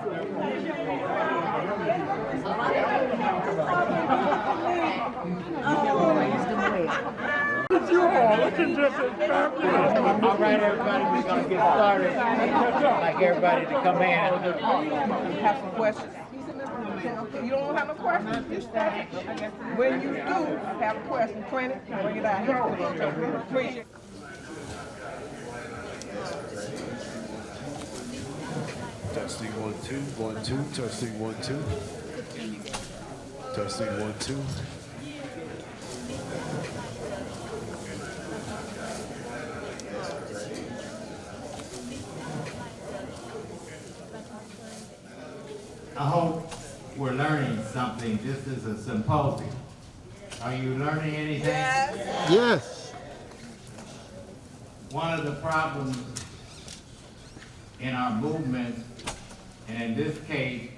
All right, everybody, we're going to get started. I'd like everybody to come in. Have some questions. You don't have no questions? You start it. When you do have a question, Trini, bring it out here. Appreciate it. Testing 1 2 1 2. Testing 1 2. Testing 1 2. I hope we're learning something. This is a symposium. Are you learning anything? Yes. Yes. One of the problems in our movement, and in this case,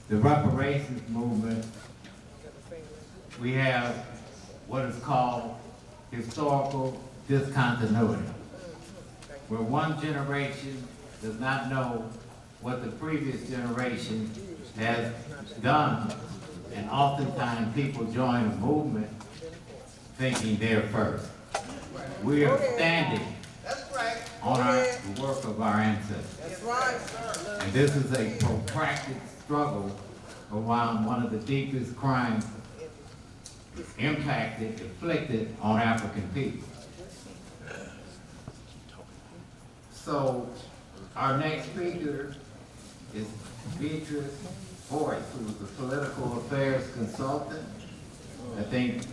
the reparations movement, we have what is called historical discontinuity, where one generation does not know what the previous generation has done, and oftentimes people join a movement thinking they're first. We are standing on the work of our ancestors. And this is a protracted struggle around one of the deepest crimes inflicted on African people. So our next speaker is Vetress Boyce, who is a political affairs consultant. I think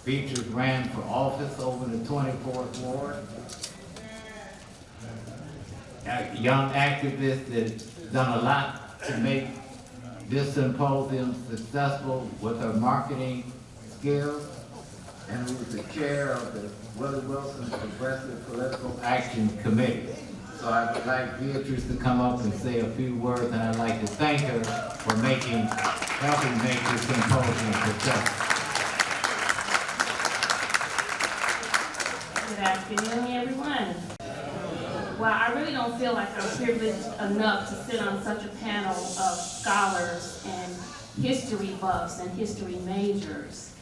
Vetress ran for office over the 24th Ward. A young activist that's done a lot to make this symposium successful with her marketing skills, and who is the chair of the Willie Progressive Political Action Committee. So I would like Vetress to come up and say a few words, and I'd like to thank her for helping make this symposium successful. Good afternoon, everyone. Well, I really don't feel like I'm privileged enough to sit on such a panel of scholars and history buffs and history majors.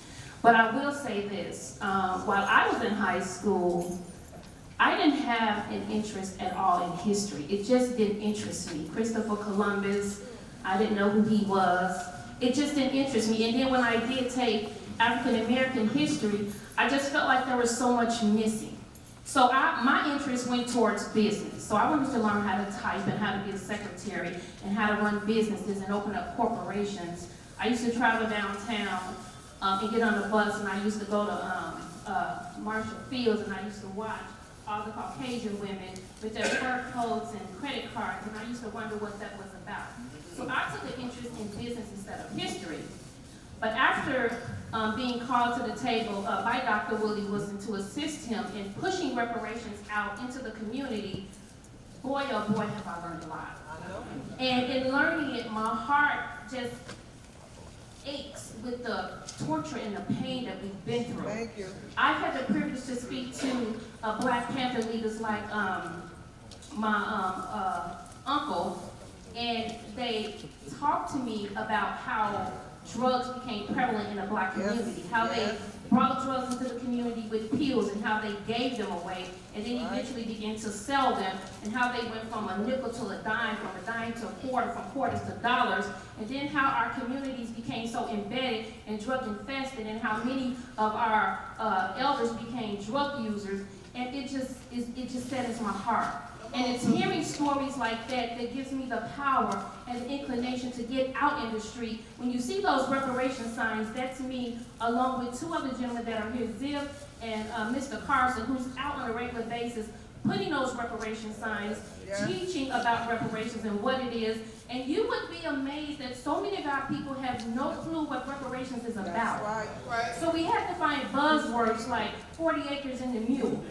But I will say this, while I was in high school, I didn't have an interest at all in history. It just didn't interest me. Christopher Columbus, I didn't know who he was. It just didn't interest me. And then when I did take African American history, I just felt like there was so much missing. So my interest went towards business. So I wanted to learn how to type and how to be a secretary and how to run businesses and open up corporations. I used to travel downtown and get on the bus, and I used to go to Marshall Fields, and I used to watch all the Caucasian women with their fur coats and credit cards, and I used to wonder what that was about. So I took an interest in business instead of history. But after being called to the table by Dr. Willie was to assist him in pushing reparations out into the community, boy, oh boy, have I learned a lot. And in learning it, my heart just aches with the torture and the pain that we've been through. Thank you. I've had the privilege to speak to Black Panther leaders like my uncle, and they talked to me about how drugs became prevalent in the Black community, how they brought drugs into the community with pills and how they gave them away and then eventually began to sell them, and how they went from a nickel to a dime, from a dime to a quarter, from quarters to dollars, and then how our communities became so embedded and drug infested, and how many of our elders became drug users, and it just saddens my heart. And it's hearing stories like that that gives me the power and the inclination to get out in the street. When you see those reparation signs, that's me, along with two other gentlemen that are here, Zip and Mr. Carson, who's out on a regular basis, putting those reparation signs, teaching about reparations and what it is. And you would be amazed that so many of our people have no clue what reparations is about. Right. So we have to find buzzwords like 40 acres in the mule.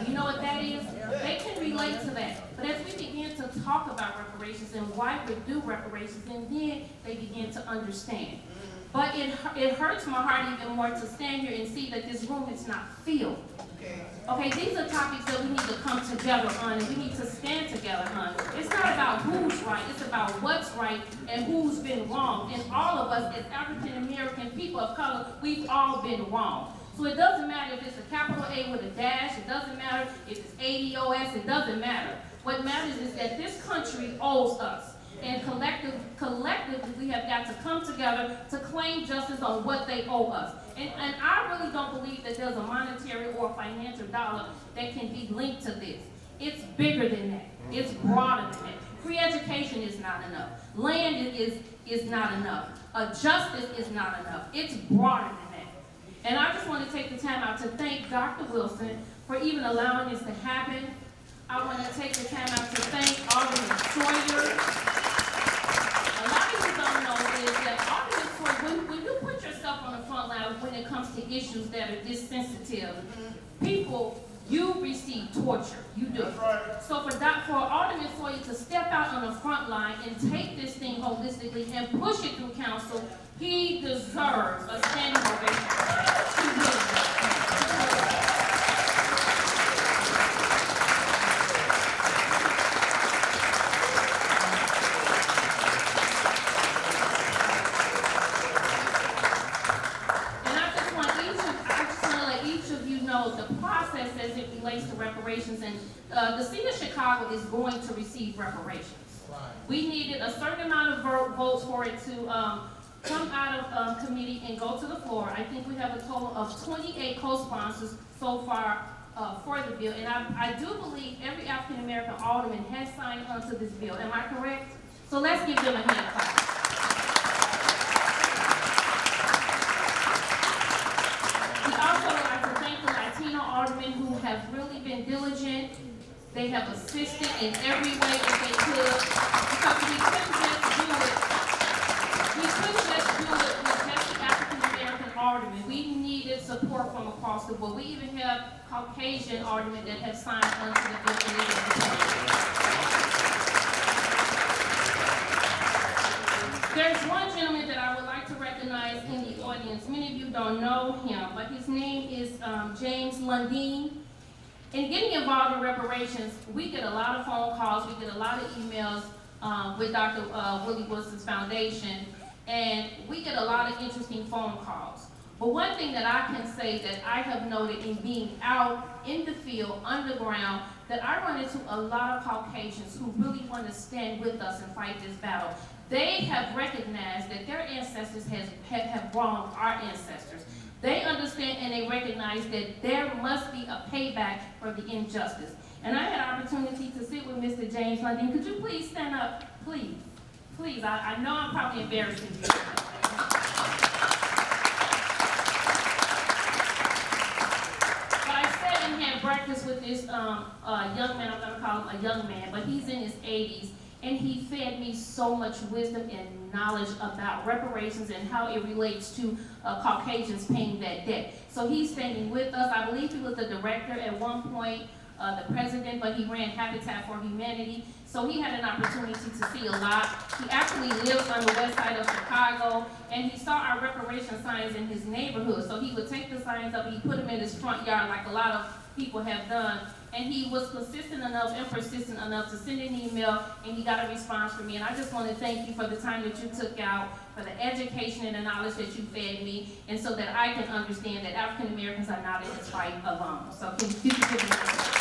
You know what that is? They can relate to that. But as we begin to talk about reparations and why we do reparations, and then they begin to understand. But it hurts my heart even more to stand here and see that this room is not filled. Okay, these are topics that we need to come together on, and we need to stand together on. It's not about who's right, it's about what's right and who's been wrong. And all of us as African American people of color, we've all been wrong. So it doesn't matter if it's a capital A with a dash, it doesn't matter if it's ADOS, it doesn't matter. What matters is that this country owes us. And collectively, we have got to come together to claim justice on what they owe us. And I really don't believe that there's a monetary or financial dollar that can be linked to this. It's bigger than that. It's broader than that. Free education is not enough. Land is not enough. Justice is not enough. It's broader than that. And I just want to take the time out to thank Dr. Wilson for even allowing this to happen. I want to take the time out to thank Alderman Sawyer. A lot of you don't know is that when you put yourself on the front line when it comes to issues that are this sensitive, people, you receive torture. You do. So for Alderman Sawyer to step out on the front line and take this thing holistically and push it through council, he deserves a standing ovation. He really does. As it relates to reparations, and the city of Chicago is going to receive reparations. Right. We needed a certain amount of votes for it to come out of committee and go to the floor. I think we have a total of 28 co-sponsors so far for the bill, and I do believe every African American alderman has signed onto this bill. Am I correct? So let's give them a hand clap. Aldermen who have really been diligent. They have assisted in every way that they could, because we couldn't just do it. We couldn't just do it with just the African American aldermen. We needed support from across the board. We even have Caucasian aldermen that have signed onto the bill. There's one gentleman that I would like to recognize in the audience. Many of you don't know him, but his name is James Lundeen. In getting involved in reparations, we get a lot of phone calls, we get a lot of emails with Dr. Willie Wilson's foundation, and we get a lot of interesting phone calls. But one thing that I can say that I have noted in being out in the field, underground, that I run into a lot of Caucasians who really want to stand with us and fight this battle. They have recognized that their ancestors have wronged our ancestors. They understand and they recognize that there must be a payback for the injustice. And I had an opportunity to sit with Mr. James Lundeen. Could you please stand up? Please. Please. I know I'm probably embarrassing you. But I sat and had breakfast with this young man. I'm going to call him a young man, but he's in his 80s. And he fed me so much wisdom and knowledge about reparations and how it relates to Caucasians paying that debt. So he's standing with us. I believe he was the director at one point, the president, but he ran Habitat for Humanity. So he had an opportunity to see a lot. He actually lives on the west side of Chicago, and he saw our reparation signs in his neighborhood. So he would take the signs up, he put them in his front yard like a lot of people have done. And he was consistent enough and persistent enough to send an email, and he got a response from me. And I just want to thank you for the time that you took out, for the education and the knowledge that you fed me, and so that I can understand that African Americans are not in this fight alone. So can you give me that?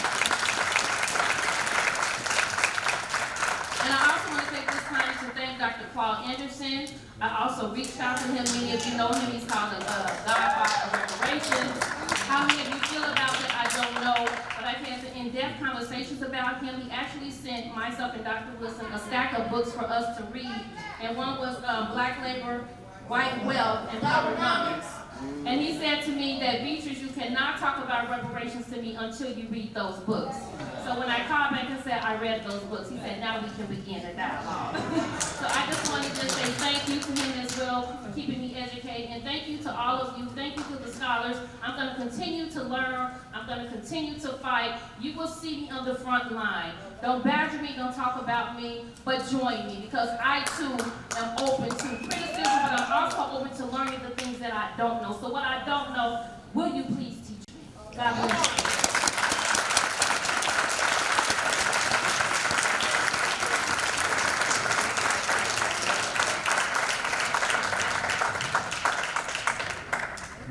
And I also want to take this time to thank Dr. Paul Anderson. I also reached out to him. Many of you know him. He's called the Godfather of Reparations. How many of you feel about it, I don't know. But I've had some in-depth conversations about him. He actually sent myself and Dr. Wilson a stack of books for us to read. And one was Black Labor, White Wealth, and Powernomics. And he said to me that, Vetress, you cannot talk about reparations to me until you read those books. So when I called back and said I read those books, he said, now we can begin a dialogue. So I just wanted to say thank you to him as well for keeping me educated. And thank you to all of you. Thank you to the scholars. I'm going to continue to learn. I'm going to continue to fight. You will see me on the front line. Don't badger me, don't talk about me, but join me, because I too am open to criticism, but I'm also open to learning the things that I don't know. So what I don't know, will you please teach me? God bless you.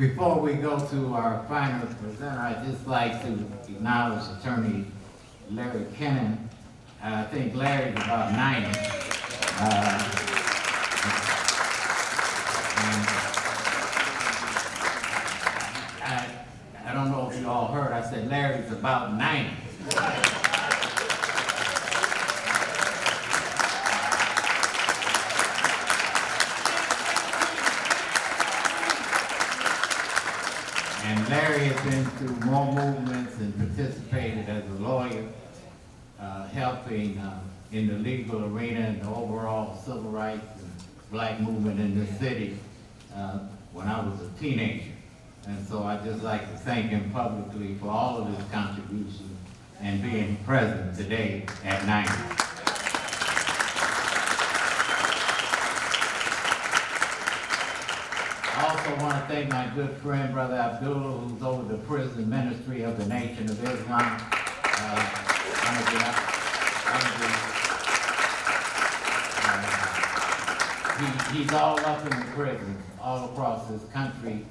Before we go to our final presenter, I'd just like to acknowledge Attorney Larry Kennan. I think Larry's about 90. And I don't know if you all heard, I said Larry's about 90. And Larry has been through more movements and participated as a lawyer, helping in the legal arena and the overall civil rights and black movement in this city when I was a teenager. And so I'd just like to thank him publicly for all of his contributions and being present today at 90. I also want to thank my good friend, Brother Abdullah, who's over the prison ministry of the Nation of Islam. He's all up in the prisons all across this country.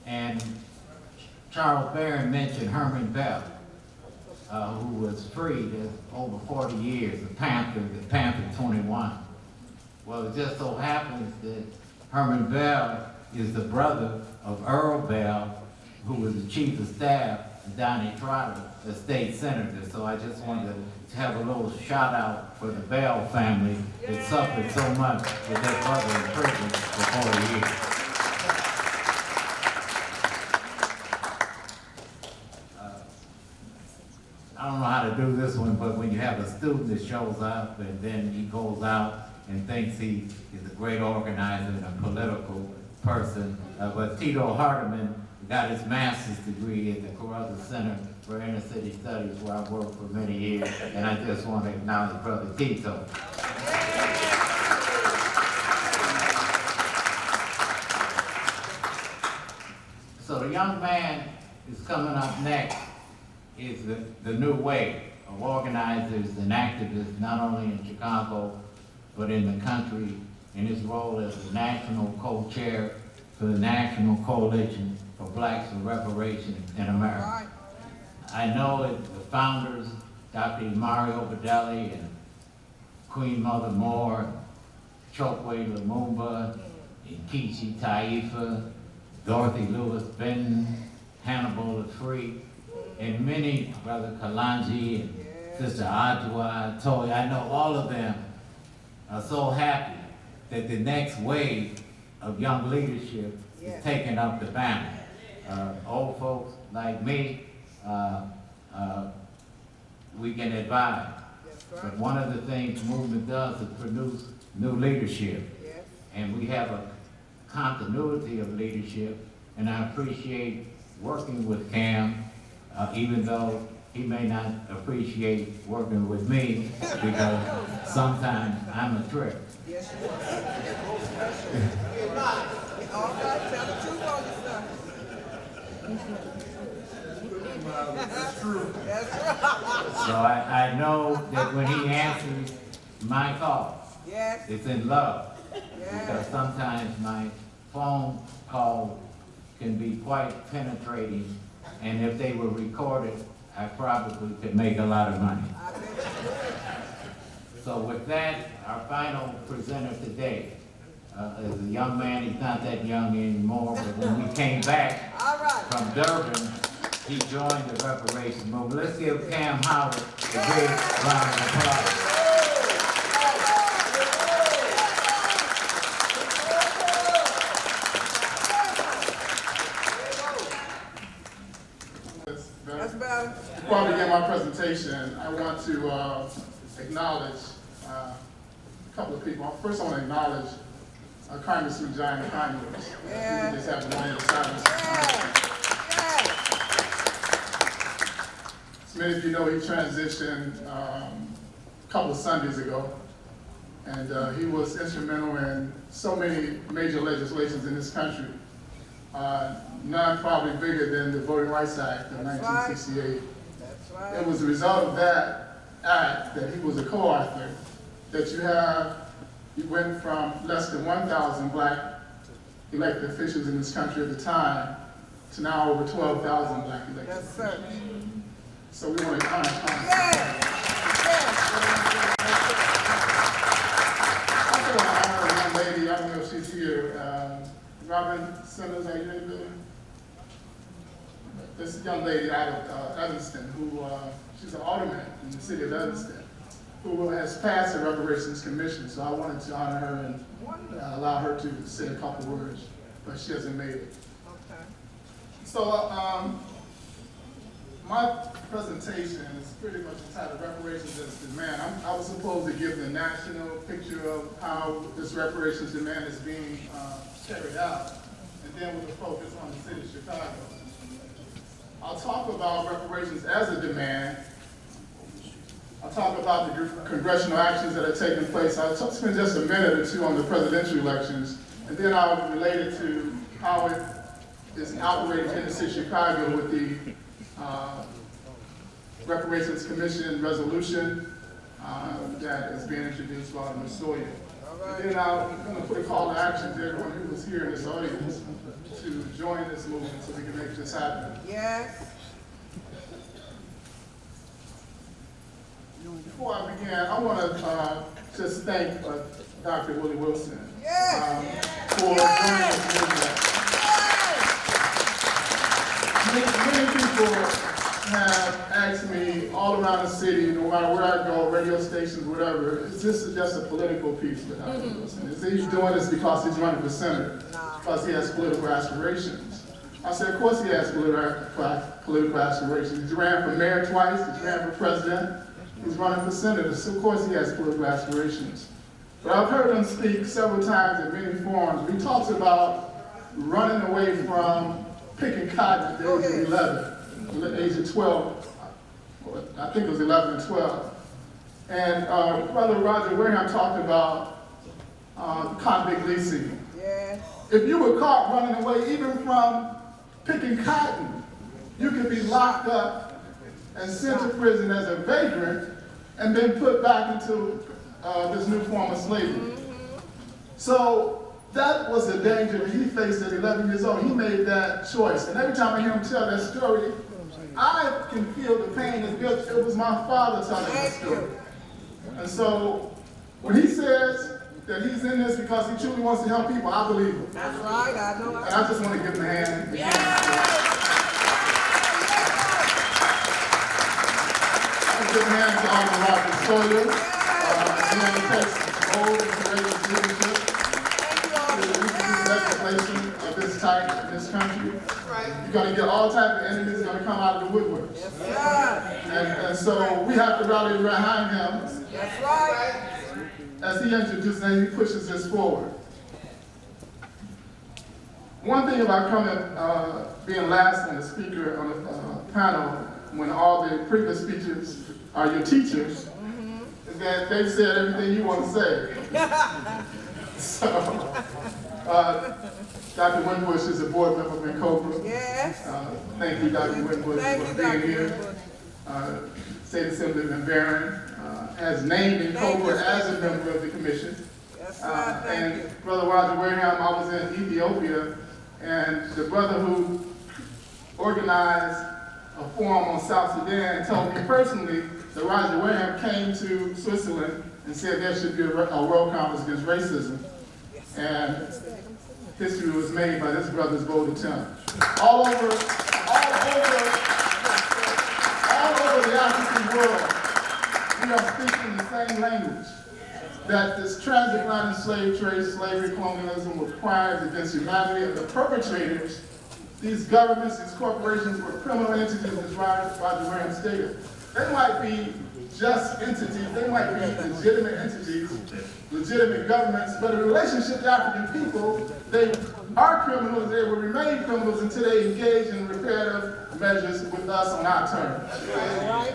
And Charles Barron mentioned Herman Bell, who was freed over 40 years, the Panther 21. Well, it just so happens that Herman Bell is the brother of Earl Bell, who was the chief of staff of Donnie Trotter, the state senator. So I just wanted to have a little shout out for the Bell family that suffered so much with their brother in prison for 40 years. I don't know how to do this one, but when you have a student that shows up and then he goes out and thinks he is a great organizer and a political person, but Tito Hardeman got his master's degree at the Carruthers Center for Inner City Studies, where I worked for many years, and I just want to acknowledge Brother Tito. So the young man is coming up next is the new wave of organizers and activists, not only in Chicago, but in the country, in his role as the national co-chair for the National Coalition for Blacks and Reparations in America. I know that the founders, Dr. Mario Bedelli and Queen Mother Moore, Chokwe Lumumba, Nkechi Taifa, Dorothy Lewis Benton, Hannibal Free, and many, Brother Kalanji and Sister Adwa, Toy, I know all of them are so happy that the next wave of young leadership is taking up the banner. Old folks like me, we can advise. But one of the things the movement does is produce new leadership. And we have a continuity of leadership, and I appreciate working with Kamm, even though he may not appreciate working with me, because sometimes I'm a trick. Yes, you are. You're not. All right, tell the truth on yourself. That's true. That's right. So I know that when he answers my call, Yes. it's in love. Yes. Because sometimes my phone calls can be quite penetrating, and if they were recorded, I probably could make a lot of money. I bet you would. So with that, our final presenter today is a young man. He's not that young anymore, but when we came back All right. from Durban, he joined the Reparations Movement. Let's give Kamm Howard a big round of applause. That's better. Before I begin my presentation, I want to acknowledge a couple of people. First, I want to acknowledge Carmen Sue Giant Congress. Yeah. We just have a moment of silence. As many of you know, he transitioned a couple of Sundays ago, and he was instrumental in so many major legislations in this country. None probably bigger than the Voting Rights Act of 1968. That's right. It was the result of that act that he was a co-author, that you went from less than 1,000 black elected officials in this country at the time to now over 12,000 black elected Yes, officials. sir. So we want to honor Congress. Yes. I also want to honor a young lady, I don't know if she's here, Robin Simmons, are you in the building? This young lady out of Evanston who, she's an alderman in the city of Evanston, who has passed the Reparations Commission. So I wanted to honor her and allow her to say a couple words, but she hasn't made it. Okay. So my presentation is pretty much entitled Reparations as Demand. I was supposed to give the national picture of how this reparations demand is being carried out, and then with a focus on the city of Chicago. I'll talk about reparations as a demand. I'll talk about the congressional actions that are taking place. I'll spend just a minute or two on the presidential elections, and then I'll relate it to how it is operating in the city of Chicago with the Reparations Commission resolution that is being introduced by Alderman Sawyer. And then I'm going to put a call to action to everyone who was here in this audience to join this movement so we can make this happen. Yes. Before I begin, I want to just thank Dr. Willie Wilson for joining this movement. Many people have asked me all around the city, no matter where I go, radio stations, whatever, is this just a political piece for Dr. Wilson? Is he doing this because he's running for senator? Because he has political aspirations? I said, of course he has political aspirations. He ran for mayor twice, he ran for president, he's running for senator, so of course he has political aspirations. But I've heard him speak several times in many forums. He talks about running away from picking cotton at the age of 11, the age of 12, I think it was 11 and 12. And Brother Roger Wareham talked about convict leasing. Yes. If you were caught running away even from picking cotton, you could be locked up and sent to prison as a vagrant and then put back into this new form of slavery. So that was the danger that he faced at 11 years old. He made that choice. And every time I hear him tell that story, I can feel the pain as if it was my father telling that story. And so when he says that he's in this because he truly wants to help people, I believe him. That's right. I know. And I just want to give him a hand. I give a hand to Alderman Roger Sawyer. It takes bold and courageous leadership to introduce legislation of this type in this country. You're going to get all types of enemies going to come out of the woodworks. And so we have to rally behind him. That's right. As he introduces and he pushes this forward. One thing about coming, being last on the speaker on the panel, when all the previous speeches are your teachers, is that they've said everything you want to say. So, Dr. Winbush is a board member of NCOBRA. Yes. Thank you, Dr. Winbush, for being here. State Assemblyman Barron has named NCOBRA as a member of the commission. That's right. Thank you. Brother Roger Wareham, I was in Ethiopia, and the brother who organized a forum on South Sudan told me personally that Roger Wareham came to Switzerland and said there should be a World Conference Against Racism. And history was made by this brother's bold attempt. All over the African world, we are speaking the same language. That this transatlantic slave trade, slavery, colonialism were crimes against humanity, and the perpetrators, these governments, these corporations were criminal entities, as Roger Wareham stated. They might be just entities, they might be legitimate entities, legitimate governments, but in relationship to African people, they are criminals, they will remain criminals until they engage in reparative measures with us on our terms. Right.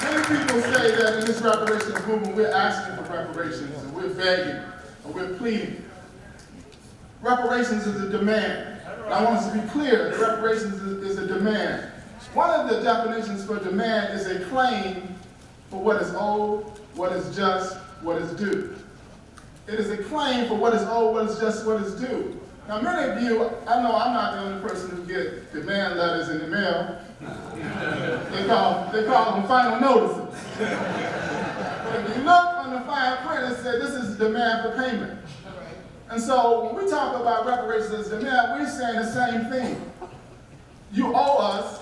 Many people say that in this reparations movement, we're asking for reparations, and we're begging, or we're pleading. Reparations is a demand. And I want us to be clear that reparations is a demand. One of the definitions for demand is a claim for what is owed, what is just, what is due. It is a claim for what is owed, what is just, what is due. Now, many of you, I know I'm not the only person who get demand letters in the mail. They call them final notices. But if you look on the fine print, it said this is a demand for payment. And so when we talk about reparations as demand, we're saying the same thing. You owe us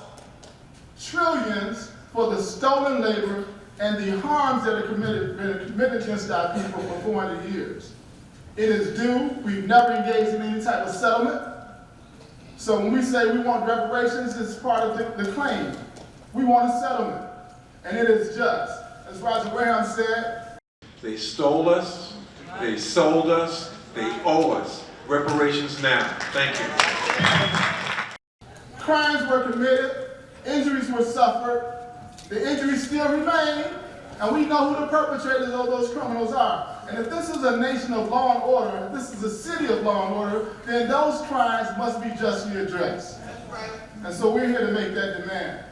trillions for the stolen labor and the harms that have been committed against our people for 400 years. It is due. We've never engaged in any type of settlement. So when we say we want reparations, it's part of the claim. We want a settlement, and it is just. As Roger Graham said, they stole us, they sold us, they owe us. Reparations now. Thank you. Crimes were committed, injuries were suffered, the injuries still remain, and we know who the perpetrators of those criminals are. And if this is a nation of law and order, if this is a city of law and order, then those crimes must be justly addressed. And so we're here to make that demand.